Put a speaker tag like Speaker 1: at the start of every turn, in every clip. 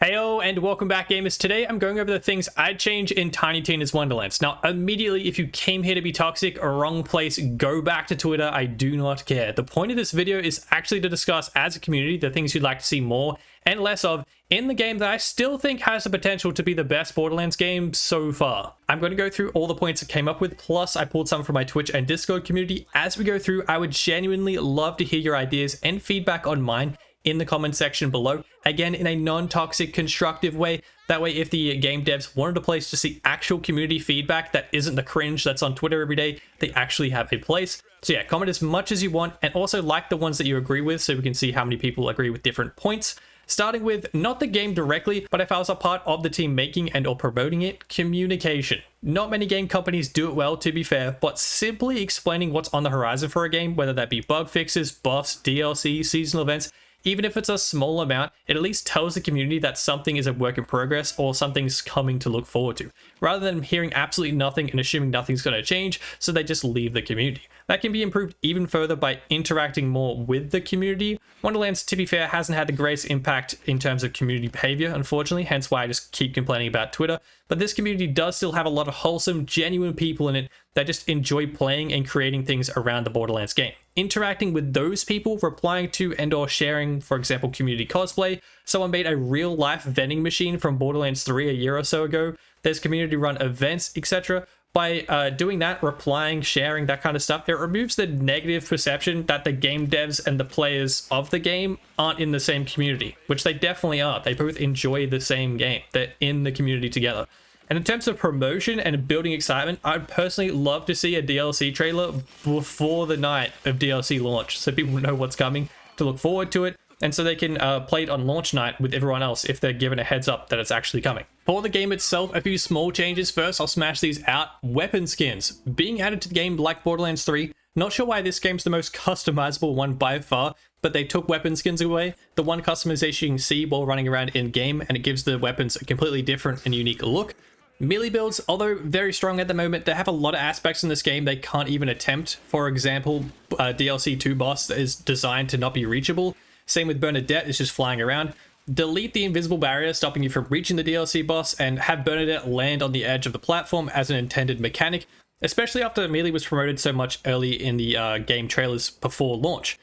Speaker 1: Heyo and welcome back, gamers. Today I'm going over the things I'd change in Tiny Tina's Wonderlands. Now, immediately, if you came here to be toxic, wrong place, go back to Twitter. I do not care. The point of this video is actually to discuss as a community the things you'd like to see more and less of in the game that I still think has the potential to be the best Borderlands game so far. I'm going to go through all the points I came up with, plus I pulled some from my Twitch and Discord community. As we go through, I would genuinely love to hear your ideas and feedback on mine in the comment section below, again in a non-toxic, constructive way. That way, if the game devs wanted a place to see actual community feedback that isn't the cringe that's on Twitter every day, they actually have a place. So yeah, comment as much as you want, and also like the ones that you agree with so we can see how many people agree with different points. Starting with not the game directly, but if I was a part of the team making and or promoting it, communication. Not many game companies do it well, to be fair, but simply explaining what's on the horizon for a game, whether that be bug fixes, buffs, DLC, seasonal events, even if it's a small amount, it at least tells the community that something is a work in progress or something's coming to look forward to, rather than hearing absolutely nothing and assuming nothing's going to change, so they just leave the community. That can be improved even further by interacting more with the community. Wonderlands, to be fair, hasn't had the greatest impact in terms of community behavior, unfortunately, hence why I just keep complaining about Twitter. But this community does still have a lot of wholesome, genuine people in it that just enjoy playing and creating things around the Borderlands game. Interacting with those people, replying to and or sharing, for example, community cosplay. Someone made a real life vending machine from Borderlands 3 a year or so ago. There's community run events, etc. By doing that, replying, sharing, that kind of stuff, it removes the negative perception that the game devs and the players of the game aren't in the same community, which they definitely are. They both enjoy the same game. They're in the community together. And in terms of promotion and building excitement, I'd personally love to see a DLC trailer before the night of DLC launch, so people know what's coming, to look forward to it, and so they can play it on launch night with everyone else if they're given a heads up that it's actually coming. For the game itself, a few small changes. First, I'll smash these out. Weapon skins being added to the game like Borderlands 3. Not sure why this game's the most customizable one by far, but they took weapon skins away. The one customization you can see while running around in game, and it gives the weapons a completely different and unique look. Melee builds, although very strong at the moment, they have a lot of aspects in this game they can't even attempt. For example, DLC 2 boss is designed to not be reachable. Same with Bernadette, it's just flying around. Delete the invisible barrier stopping you from reaching the DLC boss, and have Bernadette land on the edge of the platform as an intended mechanic, especially after Melee was promoted so much early in the game trailers before launch.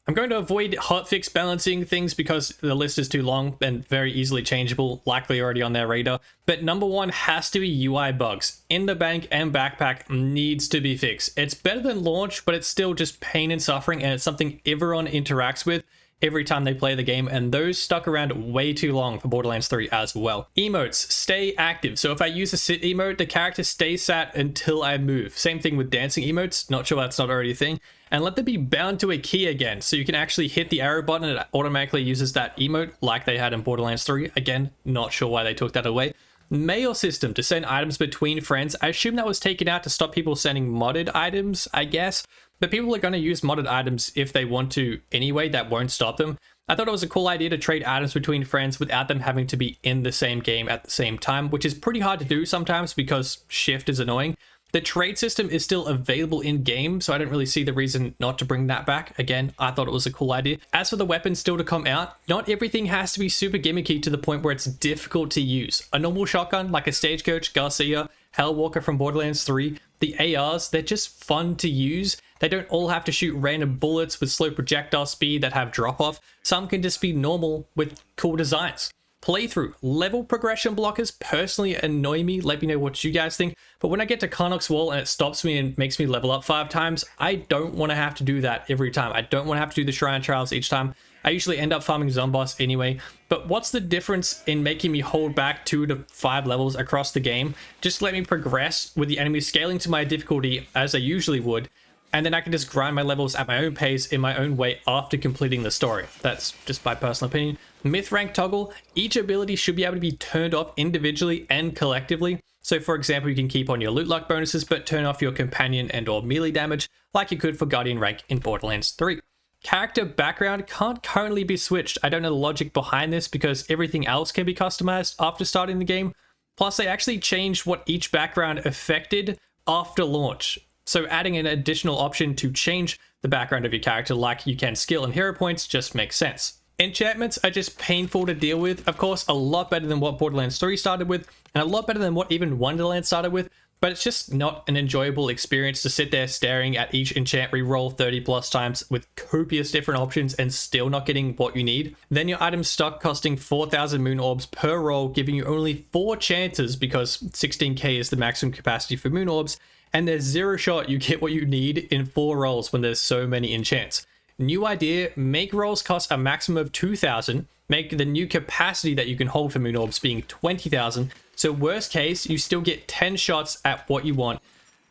Speaker 1: I'm going to avoid hotfix balancing things because the list is too long and very easily changeable, likely already on their radar. But number one has to be UI bugs. In the bank and backpack needs to be fixed. It's better than launch, but it's still just pain and suffering, and it's something everyone interacts with every time they play the game, and those stuck around way too long for Borderlands 3 as well. Emotes, stay active. So if I use a sit emote, the character stays sat until I move. Same thing with dancing emotes, not sure that's not already a thing. And let them be bound to a key again, so you can actually hit the arrow button and it automatically uses that emote like they had in Borderlands 3. Again, not sure why they took that away. Mail system to send items between friends. I assume that was taken out to stop people sending modded items, I guess. But people are going to use modded items if they want to anyway. That won't stop them. I thought it was a cool idea to trade items between friends without them having to be in the same game at the same time, which is pretty hard to do sometimes because shift is annoying. The trade system is still available in game, so I don't really see the reason not to bring that back. Again, I thought it was a cool idea. As for the weapons still to come out, not everything has to be super gimmicky to the point where it's difficult to use. A normal shotgun like a Stagecoach, Garcia, Hellwalker from Borderlands 3, the ARs, they're just fun to use. They don't all have to shoot random bullets with slow projectile speed that have drop-off. Some can just be normal with cool designs. Playthrough, level progression blockers personally annoy me. Let me know what you guys think. But when I get to Karnok's Wall and it stops me and makes me level up 5 times, I don't want to have to do that every time. I don't want to have to do the Shrine Trials each time. I usually end up farming Zomboss anyway. But what's the difference in making me hold back 2 to 5 levels across the game? Just let me progress with the enemy scaling to my difficulty as I usually would, and then I can just grind my levels at my own pace in my own way after completing the story. That's just my personal opinion. Myth rank toggle, each ability should be able to be turned off individually and collectively. So for example, you can keep on your loot luck bonuses, but turn off your companion and or melee damage like you could for Guardian rank in Borderlands 3. Character background can't currently be switched. I don't know the logic behind this because everything else can be customized after starting the game. Plus they actually changed what each background affected after launch. So adding an additional option to change the background of your character like you can skill and hero points just makes sense. Enchantments are just painful to deal with. Of course, a lot better than what Borderlands 3 started with, and a lot better than what even Wonderlands started with, but it's just not an enjoyable experience to sit there staring at each enchant reroll 30 plus times with copious different options and still not getting what you need. Then your item's stuck costing 4,000 moon orbs per roll, giving you only 4 chances because 16k is the maximum capacity for moon orbs, and there's 0 shot you get what you need in 4 rolls when there's so many enchants. New idea, make rolls cost a maximum of 2,000, make the new capacity that you can hold for moon orbs being 20,000, so worst case, you still get 10 shots at what you want.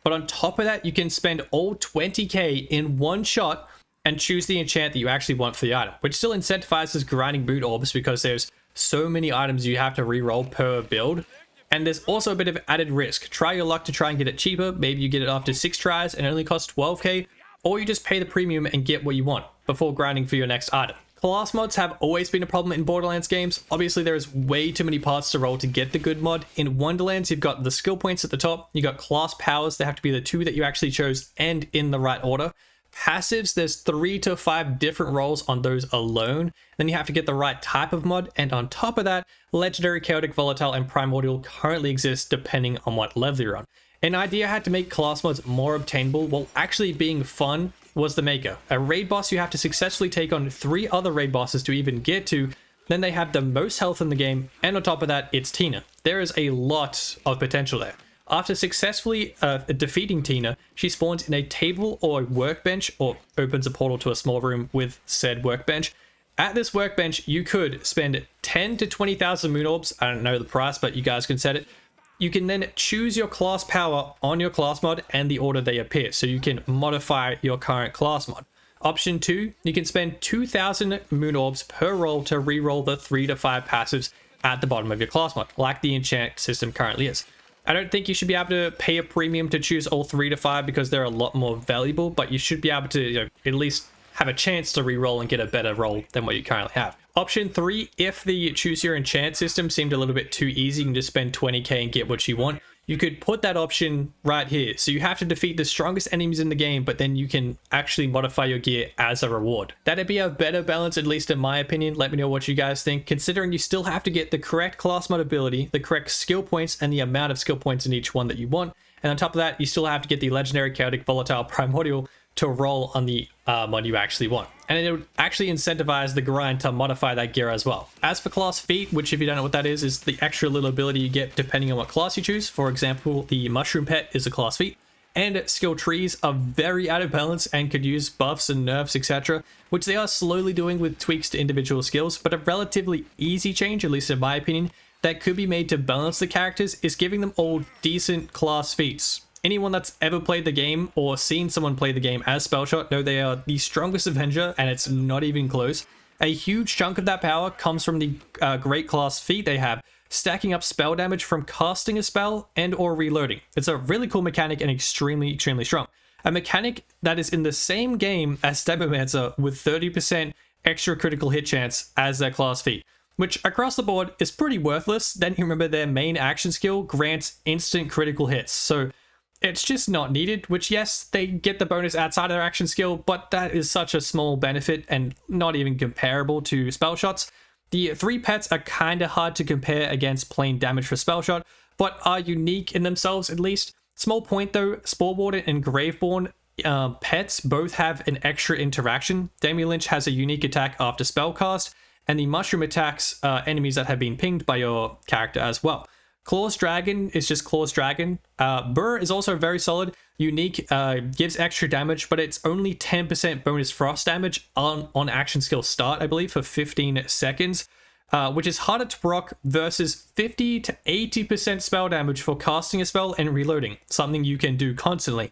Speaker 1: But on top of that, you can spend all 20k in one shot and choose the enchant that you actually want for the item, which still incentivizes grinding moon orbs because there's so many items you have to reroll per build. And there's also a bit of added risk. Try your luck to try and get it cheaper. Maybe you get it after 6 tries and it only costs 12k, or you just pay the premium and get what you want before grinding for your next item. Class mods have always been a problem in Borderlands games. Obviously, there is way too many parts to roll to get the good mod. In Wonderlands, you've got the skill points at the top, you got class powers, they have to be the 2 that you actually chose and in the right order. Passives, there's 3 to 5 different rolls on those alone. Then you have to get the right type of mod, and on top of that, Legendary, Chaotic, Volatile, and Primordial currently exist depending on what level you're on. An idea had to make class mods more obtainable while actually being fun was the Maker. A raid boss you have to successfully take on 3 other raid bosses to even get to, then they have the most health in the game, and on top of that, it's Tina. There is a lot of potential there. After successfully defeating Tina, she spawns in a table or a workbench, or opens a portal to a small room with said workbench. At this workbench, you could spend 10 to 20,000 moon orbs. I don't know the price, but you guys can set it. You can then choose your class power on your class mod and the order they appear, so you can modify your current class mod. Option 2, you can spend 2,000 moon orbs per roll to reroll the 3 to 5 passives at the bottom of your class mod, like the enchant system currently is. I don't think you should be able to pay a premium to choose all 3 to 5 because they're a lot more valuable, but you should be able to at least have a chance to reroll and get a better roll than what you currently have. Option 3, if the choose your enchant system seemed a little bit too easy, you can just spend 20k and get what you want. You could put that option right here. So you have to defeat the strongest enemies in the game, but then you can actually modify your gear as a reward. That'd be a better balance, at least in my opinion. Let me know what you guys think, considering you still have to get the correct class mod ability, the correct skill points, and the amount of skill points in each one that you want. And on top of that, you still have to get the Legendary, Chaotic, Volatile, Primordial to roll on the mod you actually want. And it would actually incentivize the grind to modify that gear as well. As for class feat, which if you don't know what that is the extra little ability you get depending on what class you choose. For example, the mushroom pet is a class feat. And skill trees are very out of balance and could use buffs and nerfs, etc., which they are slowly doing with tweaks to individual skills, but a relatively easy change, at least in my opinion, that could be made to balance the characters is giving them all decent class feats. Anyone that's ever played the game or seen someone play the game as Spellshot know they are the strongest Avenger, and it's not even close. A huge chunk of that power comes from the great class feat they have, stacking up spell damage from casting a spell and or reloading. It's a really cool mechanic and extremely strong. A mechanic that is in the same game as Demomancer with 30% extra critical hit chance as their class feat, which across the board is pretty worthless. Then you remember their main action skill grants instant critical hits, so it's just not needed, which yes, they get the bonus outside of their action skill, but that is such a small benefit and not even comparable to spell shots. The 3 pets are kind of hard to compare against plain damage for spell shot, but are unique in themselves at least. Small point though, Spore Warden and Graveborn pets both have an extra interaction. Demi-Lynch has a unique attack after spellcast, and the mushroom attacks enemies that have been pinged by your character as well. Claw's Dragon is just Claw's Dragon. Burr is also very solid, unique, gives extra damage, but it's only 10% bonus frost damage on action skill start, I believe, for 15 seconds, which is harder to proc versus 50 to 80% spell damage for casting a spell and reloading, something you can do constantly.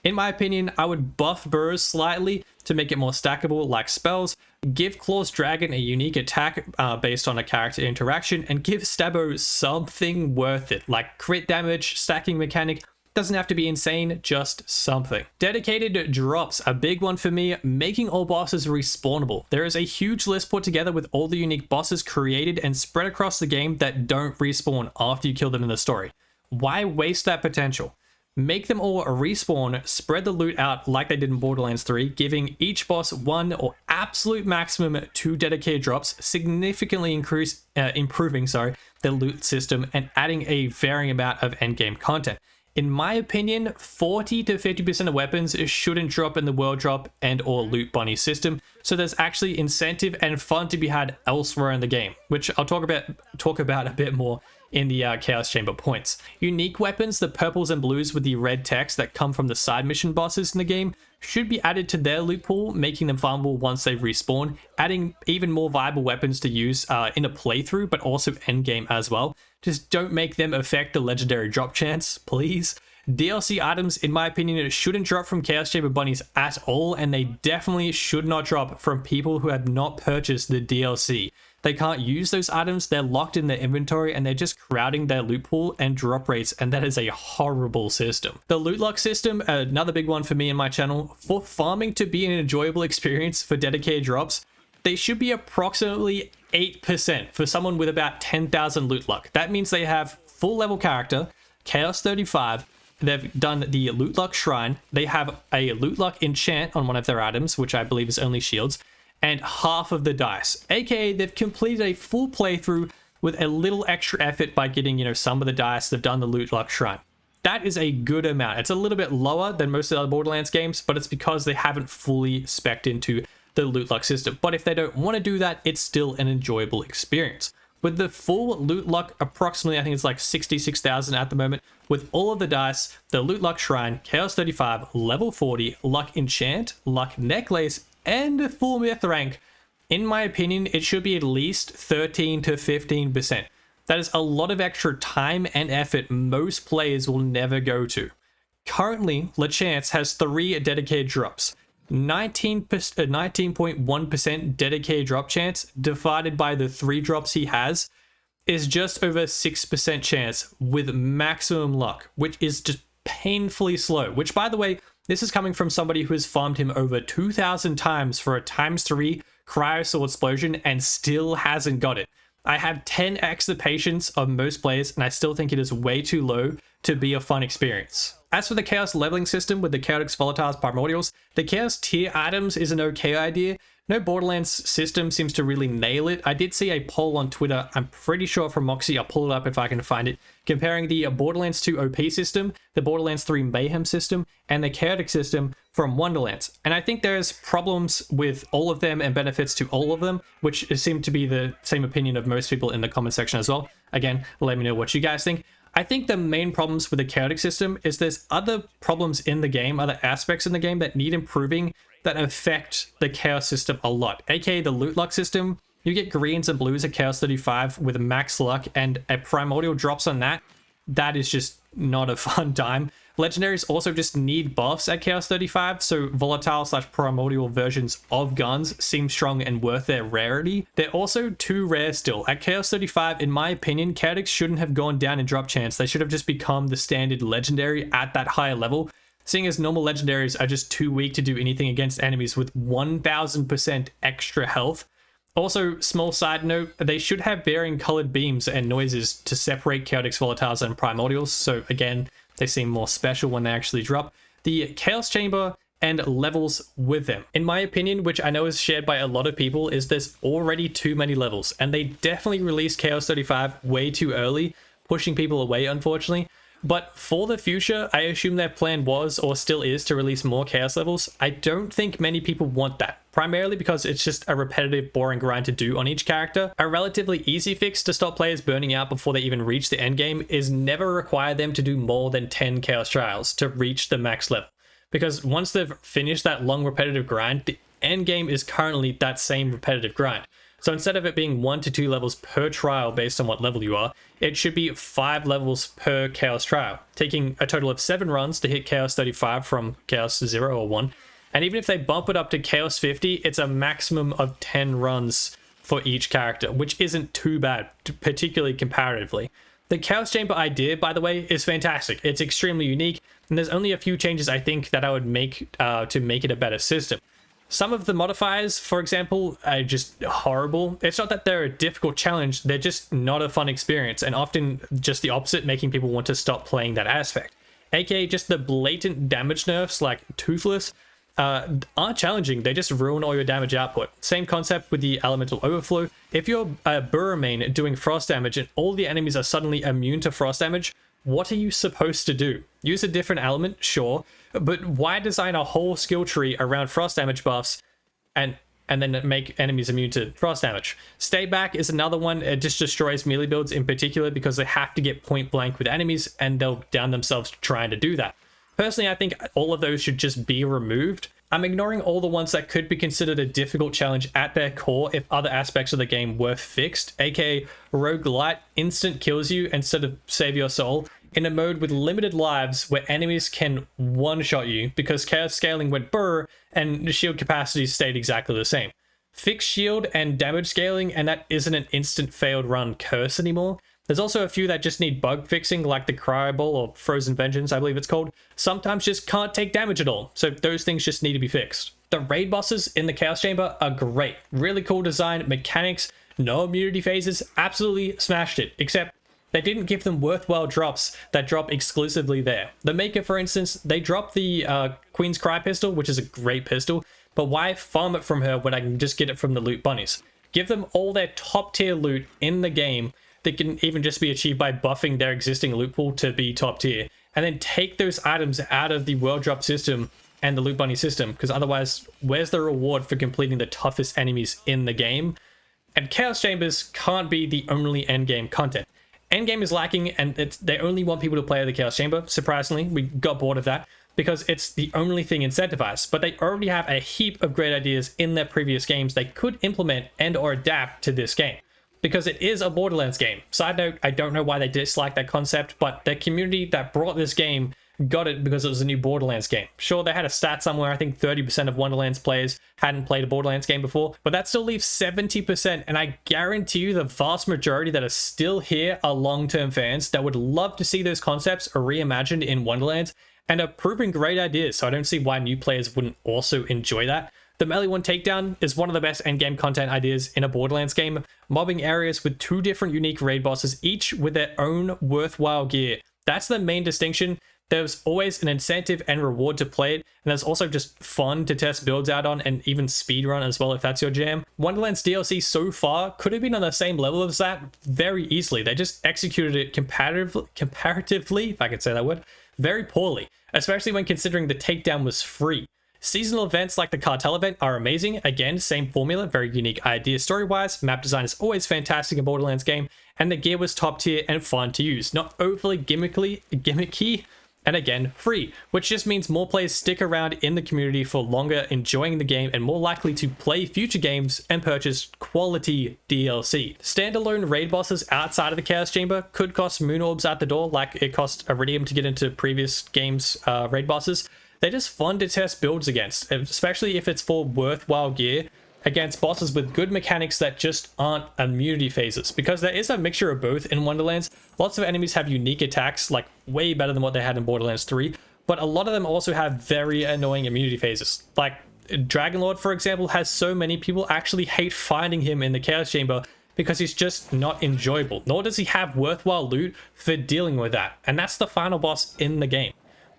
Speaker 1: In my opinion, I would buff Burrs slightly to make it more stackable like spells, give Claw's Dragon a unique attack based on a character interaction, and give Stabbo something worth it, like crit damage, stacking mechanic. Doesn't have to be insane, just something. Dedicated drops, a big one for me, making all bosses respawnable. There is a huge list put together with all the unique bosses created and spread across the game that don't respawn after you kill them in the story. Why waste that potential? make them all respawn, spread the loot out like they did in Borderlands 3, giving each boss 1 or absolute maximum 2 dedicated drops, significantly improving the loot system and adding a varying amount of endgame content. In my opinion, 40 to 50% of weapons shouldn't drop in the world drop and or loot bunny system, so there's actually incentive and fun to be had elsewhere in the game, which I'll talk about a bit more in the Chaos Chamber points. Unique weapons, the purples and blues with the red text that come from the side mission bosses in the game, should be added to their loot pool, making them farmable once they respawn, adding even more viable weapons to use in a playthrough, but also endgame as well. Just don't make them affect the legendary drop chance, please. DLC items, in my opinion, shouldn't drop from Chaos Chamber bunnies at all, and they definitely should not drop from people who have not purchased the DLC. They can't use those items, they're locked in their inventory, and they're just crowding their loot pool and drop rates, and that is a horrible system. The loot lock system, another big one for me and my channel. For farming to be an enjoyable experience for dedicated drops, they should be approximately 8% for someone with about 10,000 loot luck. That means they have full level character, Chaos 35, they've done the loot luck shrine, they have a loot luck enchant on one of their items, which I believe is only shields, and half of the dice, aka they've completed a full playthrough with a little extra effort by getting, some of the dice, they've done the loot luck shrine. That is a good amount. It's a little bit lower than most of the other Borderlands games, but it's because they haven't fully specced into the loot luck system. But if they don't want to do that, it's still an enjoyable experience. With the full loot luck, approximately, I think it's like 66,000 at the moment, with all of the dice, the loot luck shrine, Chaos 35, level 40, luck enchant, luck necklace, and full myth rank, in my opinion, it should be at least 13 to 15%. That is a lot of extra time and effort most players will never go to. Currently, LeChance has 3 dedicated drops. 19.1% dedicated drop chance divided by the 3 drops he has is just over 6% chance with maximum luck, which is just painfully slow. Which, by the way, this is coming from somebody who has farmed him over 2,000 times for a ×3 cryo soul explosion and still hasn't got it. I have 10x the patience of most players, and I still think it is way too low to be a fun experience. As for the Chaos leveling system with the Chaotic Volatiles Primordials, the Chaos tier items is an okay idea. No Borderlands system seems to really nail it. I did see a poll on Twitter, I'm pretty sure from Moxie, I'll pull it up if I can find it, comparing the Borderlands 2 OP system, the Borderlands 3 Mayhem system, and the Chaotic system from Wonderlands. And I think there's problems with all of them and benefits to all of them, which seem to be the same opinion of most people in the comment section as well. Again, let me know what you guys think. I think the main problems with the Chaotic system is there's other problems in the game, other aspects in the game that need improving that affect the Chaos system a lot, aka the loot luck system. You get greens and blues at Chaos 35 with max luck, and a primordial drops on that. That is just not a fun time. Legendaries also just need buffs at Chaos 35, so volatile/primordial versions of guns seem strong and worth their rarity. They're also too rare still. At Chaos 35, in my opinion, Chaotix shouldn't have gone down in drop chance. They should have just become the standard legendary at that higher level, seeing as normal legendaries are just too weak to do anything against enemies with 1000% extra health. Also, small side note, they should have varying colored beams and noises to separate Chaotix Volatiles and Primordials, so again, they seem more special when they actually drop. The Chaos Chamber and levels with them, in my opinion, which I know is shared by a lot of people, is there's already too many levels, and they definitely released Chaos 35 way too early, pushing people away, unfortunately. But for the future, I assume their plan was, or still is, to release more Chaos levels. I don't think many people want that, primarily because it's just a repetitive, boring grind to do on each character. A relatively easy fix to stop players burning out before they even reach the endgame is never require them to do more than 10 Chaos Trials to reach the max level. Because once they've finished that long repetitive grind, the endgame is currently that same repetitive grind. So instead of it being 1 to 2 levels per trial based on what level you are, it should be 5 levels per Chaos trial, taking a total of 7 runs to hit Chaos 35 from Chaos 0 or 1. And even if they bump it up to Chaos 50, it's a maximum of 10 runs for each character, which isn't too bad, particularly comparatively. The Chaos Chamber idea, by the way, is fantastic. It's extremely unique, and there's only a few changes I think that I would make to make it a better system. Some of the modifiers, for example, are just horrible. It's not that they're a difficult challenge, they're just not a fun experience, and often just the opposite, making people want to stop playing that aspect. aka just the blatant damage nerfs like Toothless, aren't challenging. They just ruin all your damage output. Same concept with the Elemental Overflow. If you're a Burrow main doing frost damage and all the enemies are suddenly immune to frost damage, what are you supposed to do? Use a different element, sure, but why design a whole skill tree around frost damage buffs and then make enemies immune to frost damage? Stay Back is another one. It just destroys melee builds in particular because they have to get point blank with enemies and they'll down themselves trying to do that. Personally, I think all of those should just be removed. I'm ignoring all the ones that could be considered a difficult challenge at their core if other aspects of the game were fixed, aka roguelite instant kills you instead of save your soul, in a mode with limited lives where enemies can one-shot you because chaos scaling went burr and shield capacity stayed exactly the same. Fix shield and damage scaling and that isn't an instant failed run curse anymore. There's also a few that just need bug fixing, like the Cryo Ball or Frozen Vengeance, I believe it's called. Sometimes just can't take damage at all, so those things just need to be fixed. The raid bosses in the Chaos Chamber are great. Really cool design, mechanics, no immunity phases, absolutely smashed it, except they didn't give them worthwhile drops that drop exclusively there. The Maker, for instance, they dropped the Queen's Cry pistol, which is a great pistol, but why farm it from her when I can just get it from the loot bunnies? Give them all their top tier loot in the game that can even just be achieved by buffing their existing loot pool to be top tier, and then take those items out of the world drop system and the loot bunny system, because otherwise, where's the reward for completing the toughest enemies in the game? And Chaos Chambers can't be the only endgame content. Endgame is lacking, and they only want people to play the Chaos Chamber. Surprisingly, we got bored of that because it's the only thing incentivized, but they already have a heap of great ideas in their previous games they could implement and or adapt to this game, because it is a Borderlands game. Side note, I don't know why they dislike that concept, but the community that brought this game got it because it was a new Borderlands game. Sure, they had a stat somewhere, I think 30% of Wonderlands players hadn't played a Borderlands game before, but that still leaves 70%, and I guarantee you the vast majority that are still here are long-term fans that would love to see those concepts reimagined in Wonderlands and are proving great ideas, so I don't see why new players wouldn't also enjoy that. The Melee 1 Takedown is one of the best endgame content ideas in a Borderlands game, mobbing areas with 2 different unique raid bosses, each with their own worthwhile gear. That's the main distinction. There's always an incentive and reward to play it, and there's also just fun to test builds out on and even speedrun as well if that's your jam. Wonderlands DLC so far could have been on the same level as that very easily. They just executed it comparatively, if I can say that word, very poorly, especially when considering the takedown was free. Seasonal events like the Cartel event are amazing. Again, same formula, very unique idea story-wise. Map design is always fantastic in Borderlands game, and the gear was top tier and fun to use. Not overly gimmicky, and again, free, which just means more players stick around in the community for longer, enjoying the game and more likely to play future games and purchase quality DLC. Standalone raid bosses outside of the Chaos Chamber could cost moon orbs at the door, like it cost Iridium to get into previous games' raid bosses. They're just fun to test builds against, especially if it's for worthwhile gear against bosses with good mechanics that just aren't immunity phases, because there is a mixture of both in Wonderlands. Lots of enemies have unique attacks, like way better than what they had in Borderlands 3, but a lot of them also have very annoying immunity phases. Like Dragonlord, for example, has so many people actually hate finding him in the Chaos Chamber because he's just not enjoyable, nor does he have worthwhile loot for dealing with that, and that's the final boss in the game.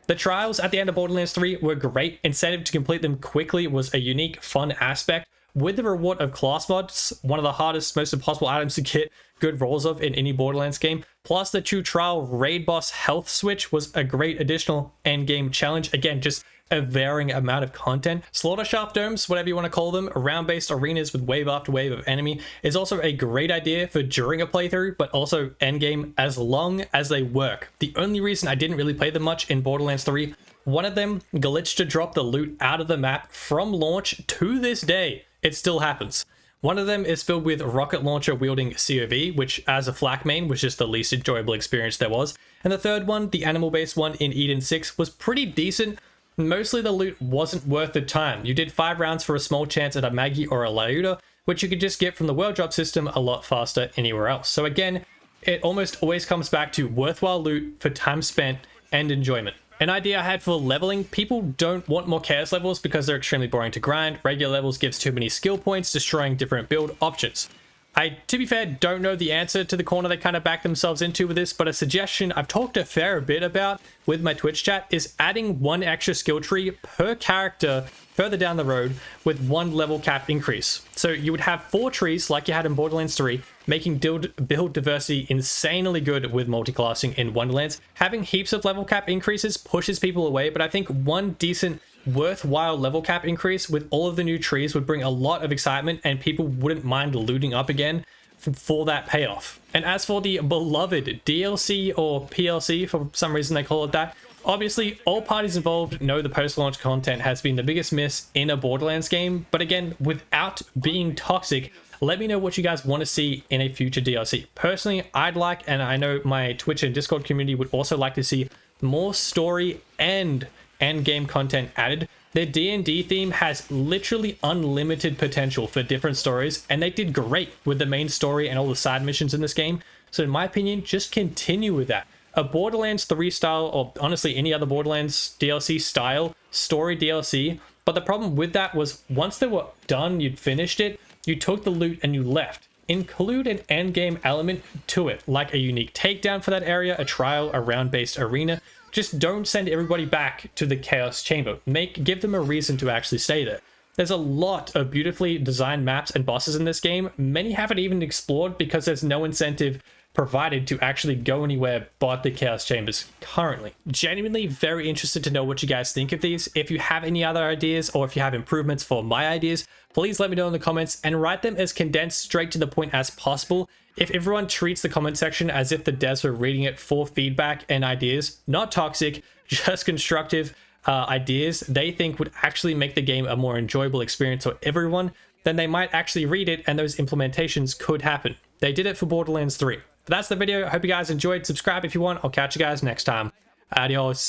Speaker 1: The trials at the end of Borderlands 3 were great. Incentive to complete them quickly was a unique, fun aspect, with the reward of Classmods, one of the hardest, most impossible items to get good rolls of in any Borderlands game. Plus the true trial raid boss health switch was a great additional endgame challenge. Again, just a varying amount of content. Slaughter Shaft domes, whatever you want to call them, round-based arenas with wave after wave of enemy, is also a great idea for during a playthrough, but also endgame as long as they work. The only reason I didn't really play them much in Borderlands 3, one of them glitched to drop the loot out of the map from launch to this day. It still happens. One of them is filled with rocket launcher wielding COV, which as a flak main was just the least enjoyable experience there was. And the third one, the animal based one in Eden 6, was pretty decent. Mostly the loot wasn't worth the time. You did 5 rounds for a small chance at a Maggie or a Lauda, which you could just get from the world drop system a lot faster anywhere else. So again, it almost always comes back to worthwhile loot for time spent and enjoyment. An idea I had for leveling: people don't want more chaos levels because they're extremely boring to grind. Regular levels gives too many skill points, destroying different build options. I, to be fair, don't know the answer to the corner they kind of backed themselves into with this, but a suggestion I've talked a fair bit about with my Twitch chat is adding one extra skill tree per character further down the road with one level cap increase. So you would have 4 trees like you had in Borderlands 3, making build diversity insanely good with multiclassing in Wonderlands. Having heaps of level cap increases pushes people away, but I think one decent worthwhile level cap increase with all of the new trees would bring a lot of excitement, and people wouldn't mind looting up again for that payoff. And as for the beloved DLC or PLC, for some reason they call it that, obviously all parties involved know the post-launch content has been the biggest miss in a Borderlands game, but again, without being toxic, let me know what you guys want to see in a future DLC. Personally, I'd like, and I know my Twitch and Discord community would also like to see, more story and endgame content added. Their D&D theme has literally unlimited potential for different stories, and they did great with the main story and all the side missions in this game. So in my opinion, just continue with that. A Borderlands 3 style, or honestly any other Borderlands DLC style story DLC, but the problem with that was once they were done, you'd finished it, you took the loot and you left. Include an endgame element to it, like a unique takedown for that area, a trial, a round-based arena. Just don't send everybody back to the Chaos Chamber. Give them a reason to actually stay there. There's a lot of beautifully designed maps and bosses in this game. Many haven't even explored because there's no incentive provided to actually go anywhere but the Chaos Chambers currently. Genuinely very interested to know what you guys think of these. If you have any other ideas or if you have improvements for my ideas, please let me know in the comments and write them as condensed, straight to the point as possible. If everyone treats the comment section as if the devs were reading it for feedback and ideas, not toxic, just constructive ideas they think would actually make the game a more enjoyable experience for everyone, then they might actually read it and those implementations could happen. They did it for Borderlands 3. But that's the video. I hope you guys enjoyed. Subscribe if you want. I'll catch you guys next time. Adios.